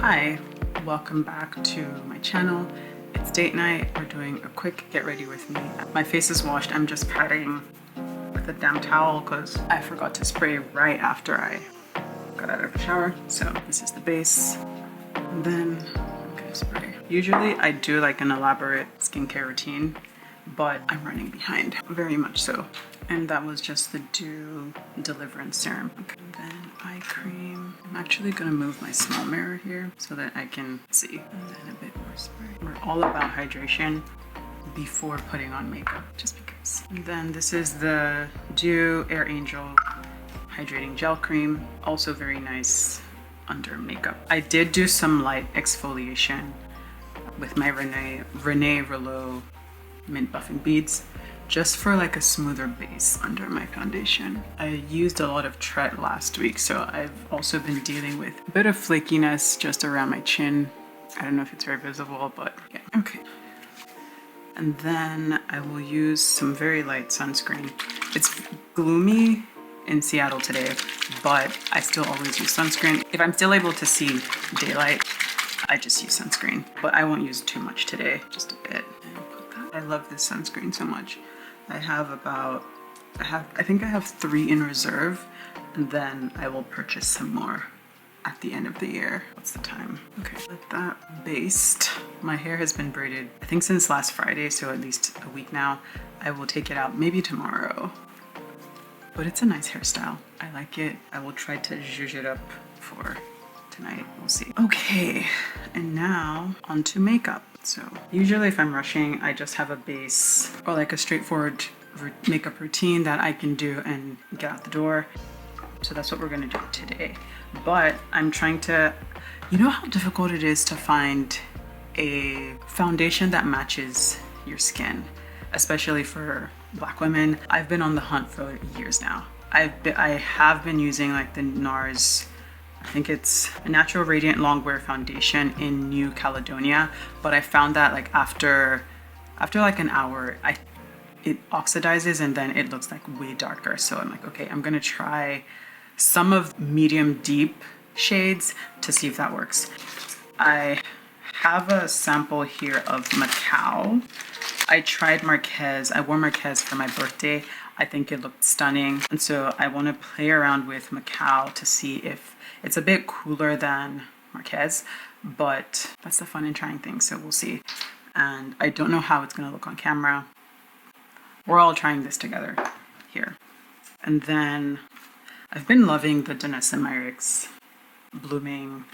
Hi, welcome back to my channel. It's date night. We're doing a quick get ready with me. My face is washed. I'm just patting with a damn towel because I forgot to spray right after I got out of the shower. So this is the base. And then I'm gonna spray. Usually I do like an elaborate skincare routine, but I'm running behind, very much so. And that was just the Dew Deliverance Serum. Okay. And then eye cream. I'm actually gonna move my small mirror here so that I can see. And then a bit more spray. We're all about hydration before putting on makeup, just because. And then this is the Dew Air Angel Hydrating Gel Cream. Also very nice under makeup. I did do some light exfoliation with my Renee Rouleau Mint Buffing Beads, just for like a smoother base under my foundation. I used a lot of Tret last week, so I've also been dealing with a bit of flakiness just around my chin. I don't know if it's very visible, but yeah. Okay. And then I will use some very light sunscreen. It's gloomy in Seattle today, but I still always use sunscreen. If I'm still able to see daylight, I just use sunscreen, but I won't use too much today, just a bit. I love this sunscreen so much. I think I have 3 in reserve, and then I will purchase some more at the end of the year. What's the time? Okay, with that based, my hair has been braided, I think since last Friday, so at least a week now. I will take it out maybe tomorrow, but it's a nice hairstyle. I like it. I will try to zhuzh it up for tonight. We'll see. Okay, and now onto makeup. So usually if I'm rushing, I just have a base or like a straightforward makeup routine that I can do and get out the door. So that's what we're gonna do today. But I'm trying to, you know how difficult it is to find a foundation that matches your skin, especially for Black women. I've been on the hunt for years now. I have been using like the NARS, I think it's a Natural Radiant Longwear Foundation in New Caledonia, but I found that like after like an hour, it oxidizes and then it looks like way darker. So I'm like, okay, I'm gonna try some of medium deep shades to see if that works. I have a sample here of Macao. I tried Marquez. I wore Marquez for my birthday. I think it looked stunning. And so I want to play around with Macao to see if it's a bit cooler than Marquez, but that's the fun in trying things, so we'll see. And I don't know how it's gonna look on camera. We're all trying this together here. And then I've been loving the Danessa Myricks Blooming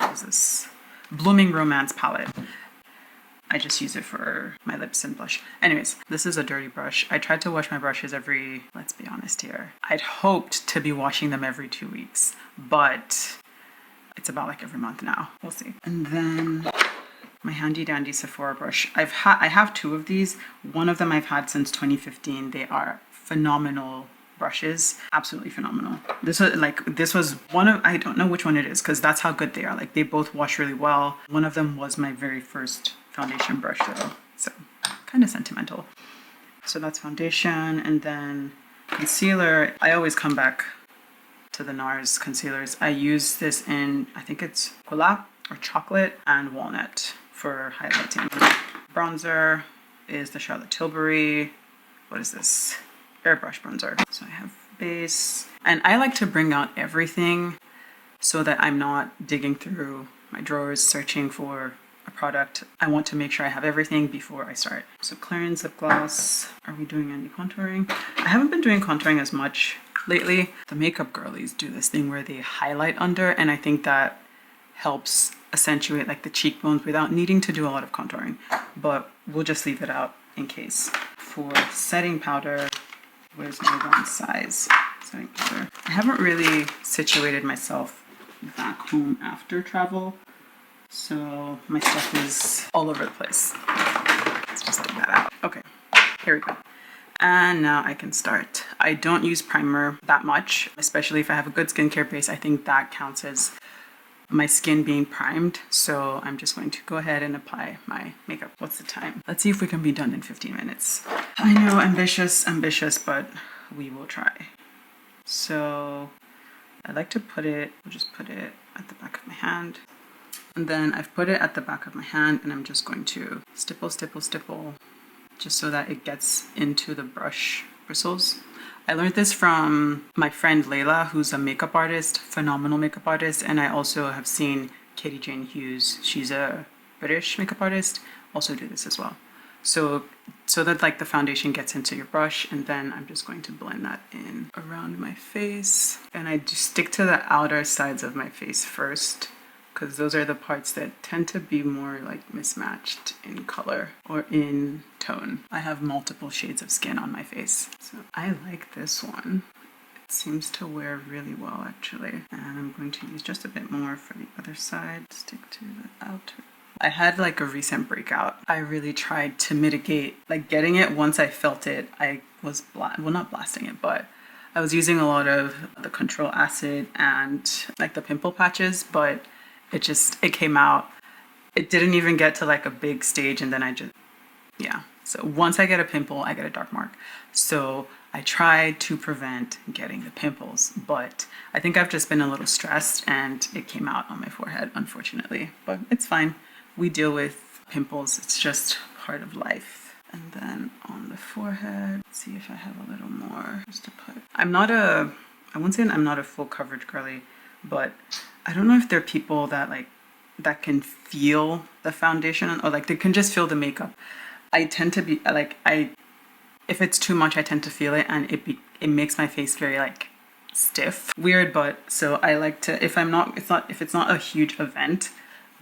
Romance palette. I just use it for my lips and blush. Anyways, this is a dirty brush. I tried to wash my brushes let's be honest here. I'd hoped to be washing them every 2 weeks, but it's about like every month now. We'll see. And then my handy dandy Sephora brush. I have 2 of these. One of them I've had since 2015. They are phenomenal brushes, absolutely phenomenal. This was one of, I don't know which one it is because that's how good they are. Like they both wash really well. One of them was my very first foundation brush though, so kind of sentimental. So that's foundation, and then concealer. I always come back to the NARS concealers. I use this in, I think it's Cola or Chocolate and Walnut for highlighting. Bronzer is the Charlotte Tilbury, what is this? Airbrush bronzer. So I have base, and I like to bring out everything so that I'm not digging through my drawers searching for a product. I want to make sure I have everything before I start. So Clarins lip gloss. Are we doing any contouring? I haven't been doing contouring as much lately. The makeup girlies do this thing where they highlight under, and I think that helps accentuate like the cheekbones without needing to do a lot of contouring, but we'll just leave it out in case. For setting powder, where's my one size setting powder? I haven't really situated myself back home after travel, so my stuff is all over the place. Let's just dig that out. Okay, here we go. And now I can start. I don't use primer that much, especially if I have a good skincare base. I think that counts as my skin being primed. So I'm just going to go ahead and apply my makeup. What's the time? Let's see if we can be done in 15 minutes. I know, ambitious, but we will try. So I like to we'll just put it at the back of my hand. And then I've put it at the back of my hand and I'm just going to stipple, stipple, stipple, just so that it gets into the brush bristles. I learned this from my friend Layla, who's a makeup artist, phenomenal makeup artist. And I also have seen Katie Jane Hughes, she's a British makeup artist, also do this as well. So that like the foundation gets into your brush, and then I'm just going to blend that in around my face. And I just stick to the outer sides of my face first, because those are the parts that tend to be more like mismatched in color or in tone. I have multiple shades of skin on my face, so I like this one. It seems to wear really well actually. And I'm going to use just a bit more for the other side. Stick to the outer. I had like a recent breakout. I really tried to mitigate like getting it. Once I felt it, I was not blasting it, but I was using a lot of the control acid and like the pimple patches, but it came out. It didn't even get to like a big stage, and then yeah. So once I get a pimple, I get a dark mark. So I tried to prevent getting the pimples, but I think I've just been a little stressed and it came out on my forehead, unfortunately, but it's fine. We deal with pimples. It's just part of life. And then on the forehead, let's see if I have a little more just to put. I wouldn't say I'm not a full coverage girly, but I don't know if there are people that can feel the foundation or like they can just feel the makeup. I tend to be like, if it's too much, I tend to feel it, and it makes my face very like stiff. Weird, but so I like to, if it's not a huge event,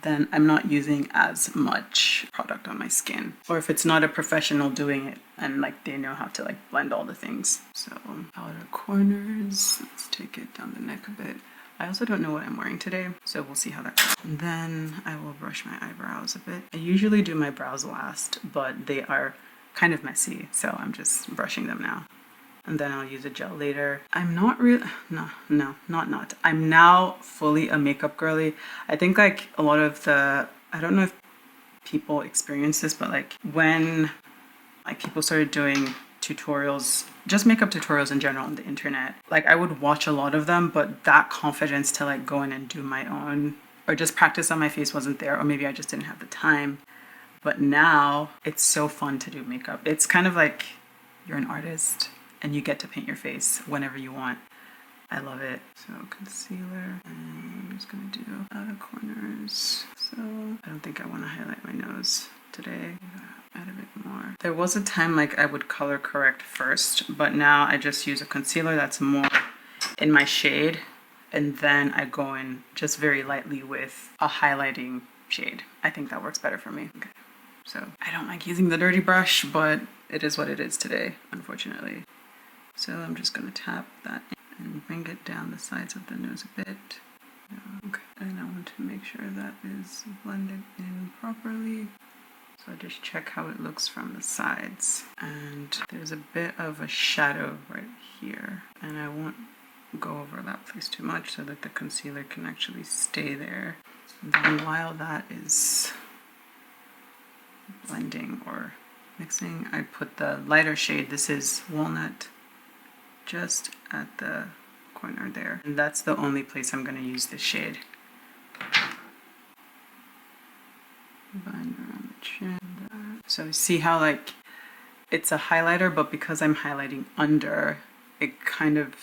then I'm not using as much product on my skin. Or if it's not a professional doing it and like they know how to like blend all the things. So outer corners, let's take it down the neck a bit. I also don't know what I'm wearing today, so we'll see how that goes. And then I will brush my eyebrows a bit. I usually do my brows last, but they are kind of messy, so I'm just brushing them now. And then I'll use a gel later. I'm not really, not. I'm now fully a makeup girly. I think like a lot of I don't know if people experience this, but like when like people started doing tutorials, just makeup tutorials in general on the internet, like I would watch a lot of them, but that confidence to like go in and do my own or just practice on my face wasn't there, or maybe I just didn't have the time. But now it's so fun to do makeup. It's kind of like you're an artist and you get to paint your face whenever you want. I love it. So concealer, and I'm just gonna do outer corners. So I don't think I want to highlight my nose today. Add a bit more. There was a time like I would color correct first, but now I just use a concealer that's more in my shade, and then I go in just very lightly with a highlighting shade. I think that works better for me. Okay. So I don't like using the dirty brush, but it is what it is today, unfortunately. So I'm just going to tap that in and bring it down the sides of the nose a bit. Okay. And I want to make sure that is blended in properly. So I just check how it looks from the sides. And there's a bit of a shadow right here. And I won't go over that place too much so that the concealer can actually stay there. And then while that is blending or mixing, I put the lighter shade. This is Walnut, just at the corner there. And that's the only place I'm going to use this shade. Bind around the chin. So see how like it's a highlighter, but because I'm highlighting under, it kind of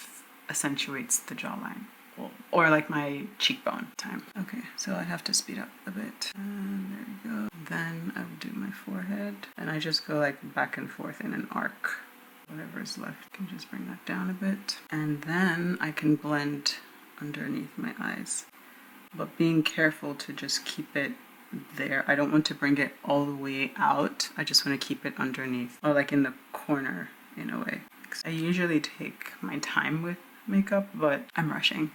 accentuates the jawline. Or like my cheekbone time. Okay, so I have to speed up a bit. And there we go. Then I will do my forehead. And I just go like back and forth in an arc. Whatever is left, I can just bring that down a bit. And then I can blend underneath my eyes. But being careful to just keep it there. I don't want to bring it all the way out. I just want to keep it underneath. Or like in the corner, in a way. I usually take my time with makeup, but I'm rushing.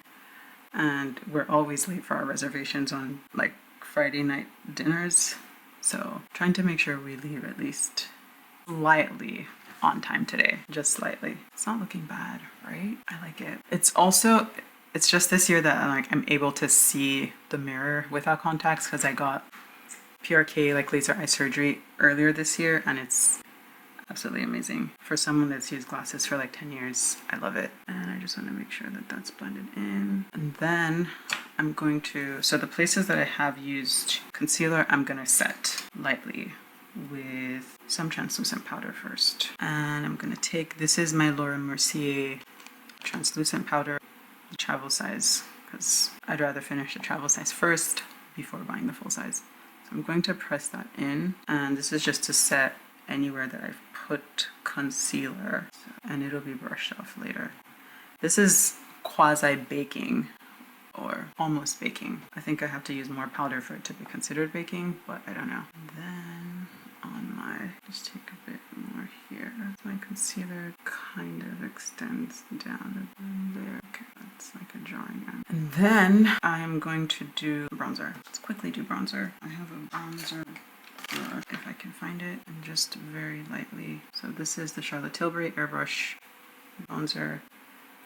And we're always late for our reservations on like Friday night dinners. So trying to make sure we leave at least slightly on time today, just slightly. It's not looking bad, right? I like it. It's just this year that I'm able to see the mirror without contacts, because I got PRK like laser eye surgery earlier this year, and absolutely amazing. For someone that's used glasses for like 10 years, I love it. And I just want to make sure that that's blended in. And then I'm going to, so the places that I have used concealer, I'm going to set lightly with some translucent powder first. And I'm going to take, this is my Laura Mercier translucent powder, the travel size, because I'd rather finish the travel size first before buying the full size. So I'm going to press that in, and this is just to set anywhere that I've put concealer, and it'll be brushed off later. This is quasi baking, or almost baking. I think I have to use more powder for it to be considered baking, but I don't know. And then on my, just take a bit more here. My concealer kind of extends down there. Okay, that's like a drawing end. And then I'm going to do bronzer. Let's quickly do bronzer. I have a bronzer, if I can find it, and just very lightly. So this is the Charlotte Tilbury Airbrush bronzer.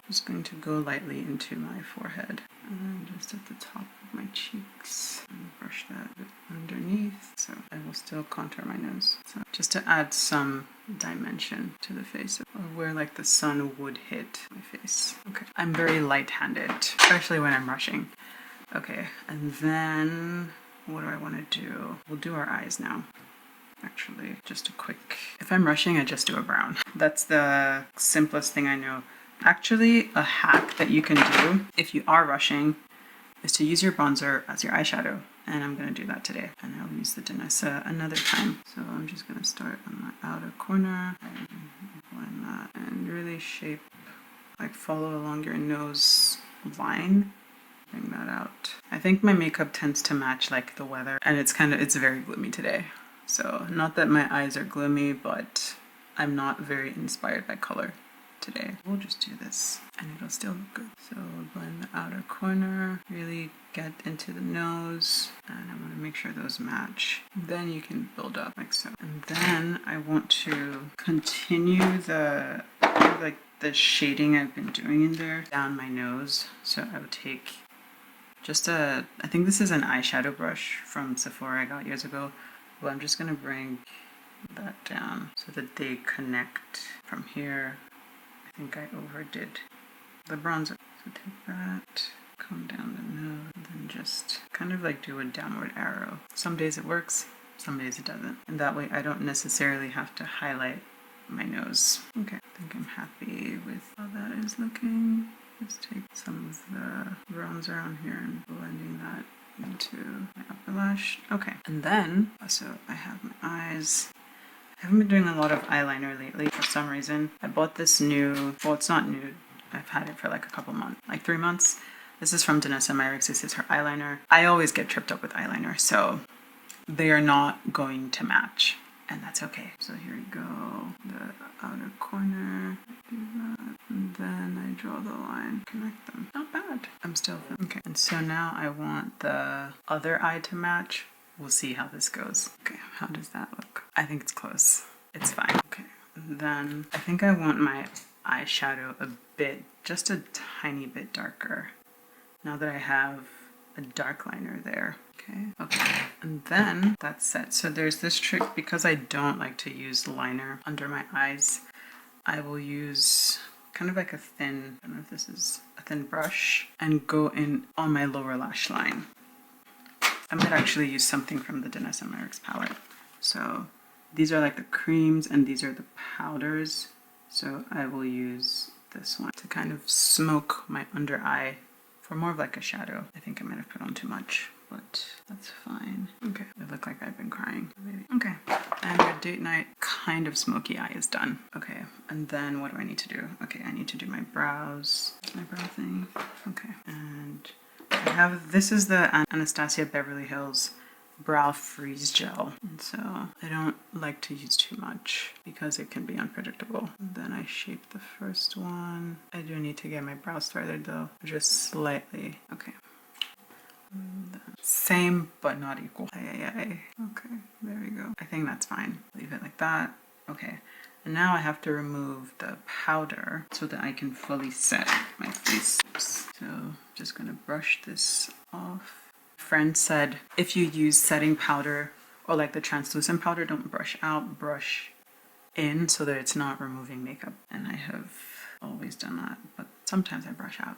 Just going to go lightly into my forehead and then just at the top of my cheeks and brush that a bit underneath, so I will still contour my nose. So just to add some dimension to the face, or where like the sun would hit my face. Okay, I'm very light-handed, especially when I'm rushing. Okay, and then what do I want to do? We'll do our eyes now. Actually, just a quick, if I'm rushing, I just do a brown. That's the simplest thing I know. Actually, a hack that you can do if you are rushing is to use your bronzer as your eyeshadow. And I'm going to do that today. And I'll use the Danessa another time. So I'm just going to start on my outer corner and blend that and really shape, like follow along your nose line. Bring that out. I think my makeup tends to match like the weather, and it's very gloomy today. So not that my eyes are gloomy, but I'm not very inspired by color today. We'll just do this and it'll still look good. So blend the outer corner, really get into the nose, and I want to make sure those match. Then you can build up like so. And then I want to continue the shading I've been doing in there down my nose. So I would take just I think this is an eyeshadow brush from Sephora I got years ago. Well, I'm just gonna bring that down so that they connect from here. I think I overdid the bronzer. So take that, come down the nose, and then just kind of like do a downward arrow. Some days it works, some days it doesn't. And that way I don't necessarily have to highlight my nose. Okay, I think I'm happy with how that is looking. Just take some of the bronzer on here and blending that into my upper lash. Okay, and then also I have my eyes. I haven't been doing a lot of eyeliner lately for some reason. I bought this new, well, it's not new. I've had it for like a couple months, like 3 months. This is from Danessa Myricks. This is her eyeliner. I always get tripped up with eyeliner, so they are not going to match, and that's okay. So here we go. The outer corner, do that, and then I draw the line, connect them. Not bad. I'm still filming. Okay, and so now I want the other eye to match. We'll see how this goes. Okay, how does that look? I think it's close. It's fine. Okay, and then I think I want my eyeshadow a bit, just a tiny bit darker. Now that I have a dark liner there. Okay, and then that's set. So there's this trick, because I don't like to use liner under my eyes. I will use kind of like a thin, I don't know if this is a thin brush, and go in on my lower lash line. I might actually use something from the Danessa Myricks palette. So these are like the creams and these are the powders. So I will use this one to kind of smoke my under eye for more of like a shadow. I think I might have put on too much, but that's fine. Okay, I look like I've been crying. Maybe. Okay, and your date night kind of smoky eye is done. Okay, and then what do I need to do? Okay, I need to do my brows. My brow thing. Okay, and I have, this is the Anastasia Beverly Hills Brow Freeze Gel. And so I don't like to use too much because it can be unpredictable. And then I shape the first one. I do need to get my brows threaded though, just slightly. Okay. Same, but not equal. Okay, there we go. I think that's fine. Leave it like that. Okay. And now I have to remove the powder so that I can fully set my face. So just gonna brush this off. Friend said if you use setting powder or like the translucent powder, don't brush out, brush in so that it's not removing makeup. And I have always done that, but sometimes I brush out.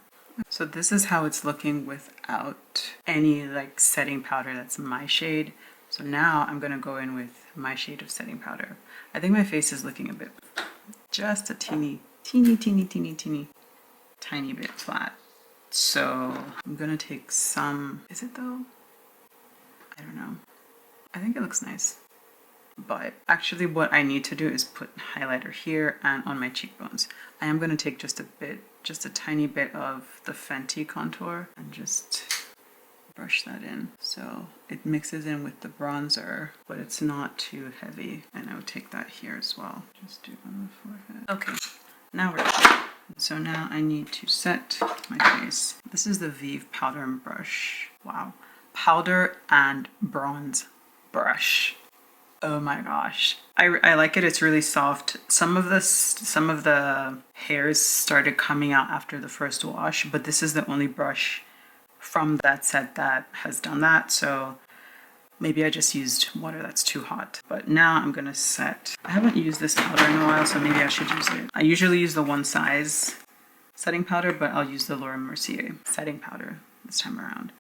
So this is how it's looking without any like setting powder that's my shade. So now I'm gonna go in with my shade of setting powder. I think my face is looking a bit, just a teeny tiny bit flat. So I'm gonna take some, is it though? I don't know. I think it looks nice. But actually what I need to do is put highlighter here and on my cheekbones. I am gonna take just a tiny bit of the Fenty contour and just brush that in. So it mixes in with the bronzer, but it's not too heavy. And I would take that here as well. Just do it on the forehead. Okay, now we're done. So now I need to set my face. This is the Vive powder and brush. Wow. Powder and bronze brush. Oh my gosh. I like it. It's really soft. Some of the hairs started coming out after the first wash, but this is the only brush from that set that has done that. So maybe I just used water that's too hot. But now I'm gonna set. I haven't used this powder in a while, so maybe I should use it. I usually use the one size setting powder, but I'll use the Laura Mercier setting powder this time around.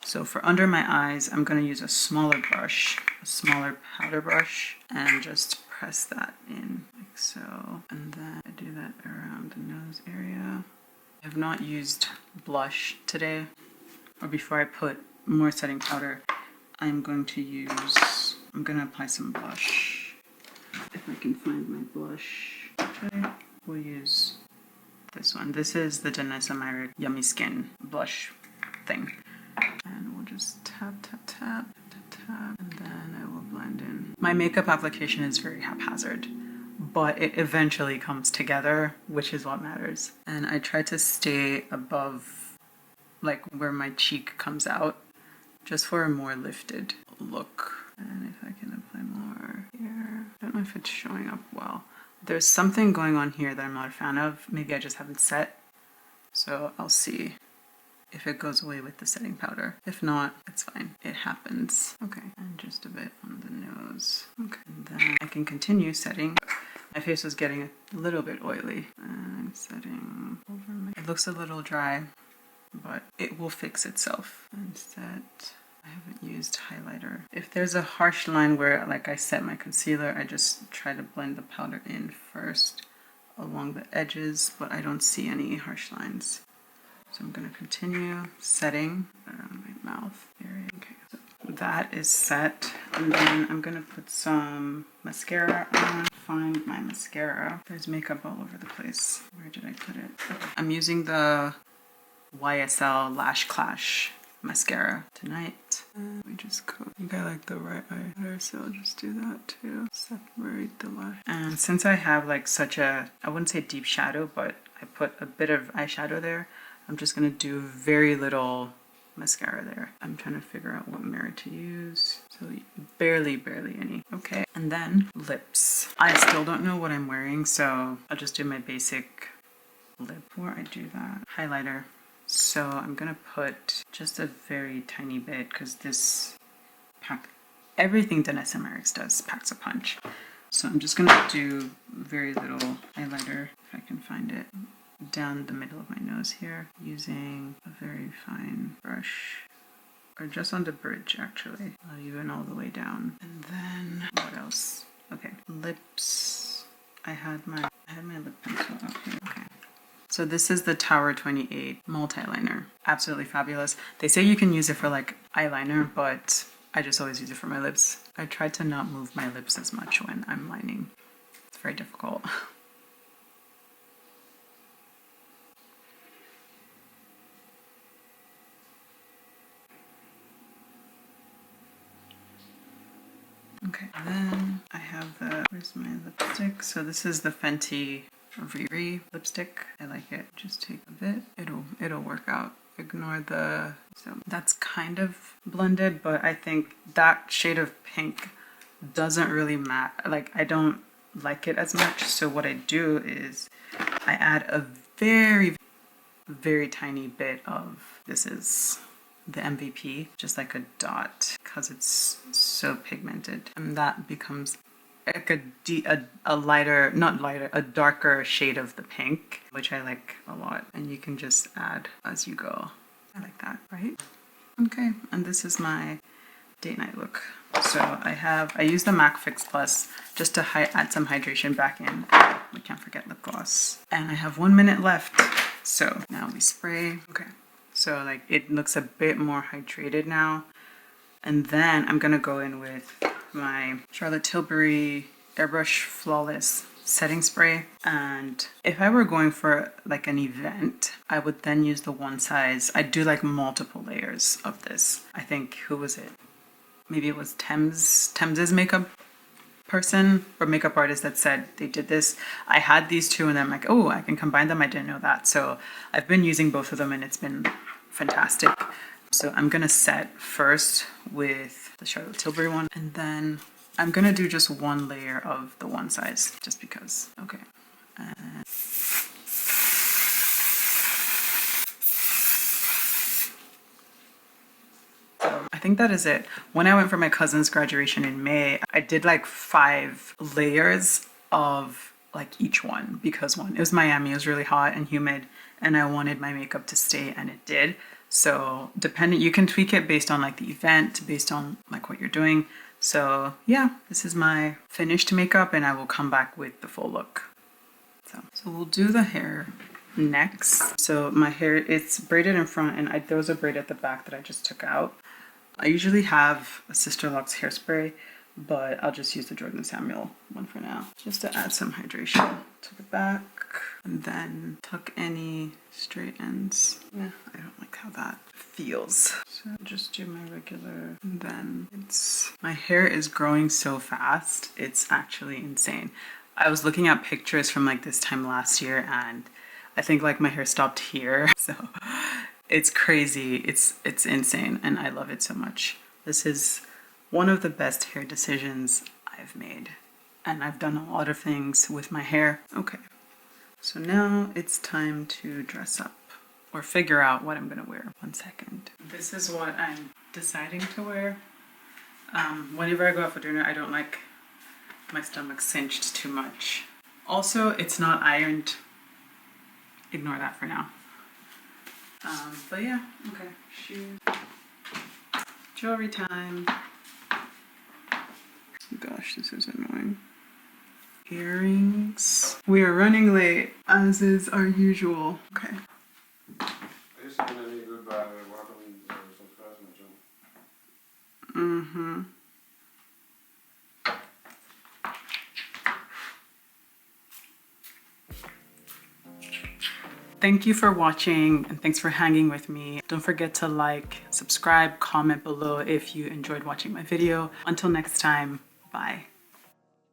So for under my eyes, I'm going to use a smaller brush, a smaller powder brush, and just press that in like so. And then I do that around the nose area. I have not used blush today, or before I put more setting powder, I'm going to apply some blush. If I can find my blush, okay, we'll use this one. This is the Danessa Myrick Yummy Skin blush thing. And we'll just tap, and then I will blend in. My makeup application is very haphazard, but it eventually comes together, which is what matters. And I try to stay above, like where my cheek comes out, just for a more lifted look. And if I can apply more here. I don't know if it's showing up well. There's something going on here that I'm not a fan of. Maybe I just haven't set. So I'll see if it goes away with the setting powder. If not, it's fine. It happens. Okay, and just a bit on the nose. Okay, and then I can continue setting. My face was getting a little bit oily. And I'm setting over my... It looks a little dry, but it will fix itself. And set... I haven't used highlighter. If there's a harsh line where like I set my concealer, I just try to blend the powder in first along the edges, but I don't see any harsh lines. So I'm going to continue setting around my mouth area. Okay, so that is set. And then I'm going to put some mascara on. Find my mascara. There's makeup all over the place. Where did I put it? Okay. I'm using the YSL Lash Clash mascara tonight. We just coat. I think I like the right eye, so I'll just do that too. Separate the lash. And since I have like such a, I wouldn't say deep shadow, but I put a bit of eyeshadow there, I'm just gonna do very little mascara there. I'm trying to figure out what mirror to use. So barely any. Okay, and then lips. I still don't know what I'm wearing, so I'll just do my basic lip. Before I do that, highlighter. So I'm gonna put just a very tiny bit because this pack, everything Danessa Myricks does packs a punch. So I'm just gonna do very little highlighter, if I can find it, down the middle of my nose here, using a very fine brush, or just on the bridge actually, not even all the way down. And then what else? Okay, lips. I had my lip pencil up here. Okay. So this is the Tower 28 multi-liner. Absolutely fabulous. They say you can use it for like eyeliner, but I just always use it for my lips. I try to not move my lips as much when I'm lining. It's very difficult. Okay, then I have the, where's my lipstick? So this is the Fenty Riri lipstick. I like it. Just take a bit. It'll work out. Ignore the, so that's kind of blended, but I think that shade of pink doesn't really matter. Like I don't like it as much. So what I do is I add a very tiny bit of, this is the MVP, just like a dot, because it's so pigmented, and that becomes like a lighter, not lighter, a darker shade of the pink, which I like a lot. And you can just add as you go. I like that, right? Okay, and this is my date night look. So I use the MAC Fix Plus just to add some hydration back in. We can't forget lip gloss. And I have 1 minute left. So now we spray. Okay, so like it looks a bit more hydrated now. And then I'm gonna go in with my Charlotte Tilbury Airbrush Flawless setting spray. And if I were going for like an event, I would then use the one size. I do like multiple layers of this. I think, who was it? Maybe it was Thames's makeup person or makeup artist that said they did this. I had these two and I'm like, oh, I can combine them. I didn't know that. So I've been using both of them and it's been fantastic. So I'm gonna set first with the Charlotte Tilbury one, and then I'm gonna do just one layer of the one size, just because. Okay. I think that is it. When I went for my cousin's graduation in May, I did like 5 layers of like each one, because one, it was Miami, it was really hot and humid, and I wanted my makeup to stay, and it did. So depending, you can tweak it based on like the event, based on like what you're doing. So yeah, this is my finished makeup and I will come back with the full look. So we'll do the hair next. So my hair, it's braided in front and there was a braid at the back that I just took out. I usually have a Sister Luxe hairspray, but I'll just use the Jordan Samuel one for now, just to add some hydration to the back. And then tuck any straight ends. Yeah, I don't like how that feels. So just do my regular, and then my hair is growing so fast. It's actually insane. I was looking at pictures from like this time last year and I think like my hair stopped here. So it's crazy. It's insane and I love it so much. This is one of the best hair decisions I've made. And I've done a lot of things with my hair. Okay. So now it's time to dress up or figure out what I'm gonna wear. 1 second. This is what I'm deciding to wear. Whenever I go out for dinner, I don't like my stomach cinched too much. Also, it's not ironed. Ignore that for now. But yeah, okay. Shoes. Jewelry time. Gosh, this is annoying. Earrings. We are running late, as is our usual. Okay. Mm-hmm. Thank you for watching and thanks for hanging with me. Don't forget to like, subscribe, comment below if you enjoyed watching my video. Until next time, bye.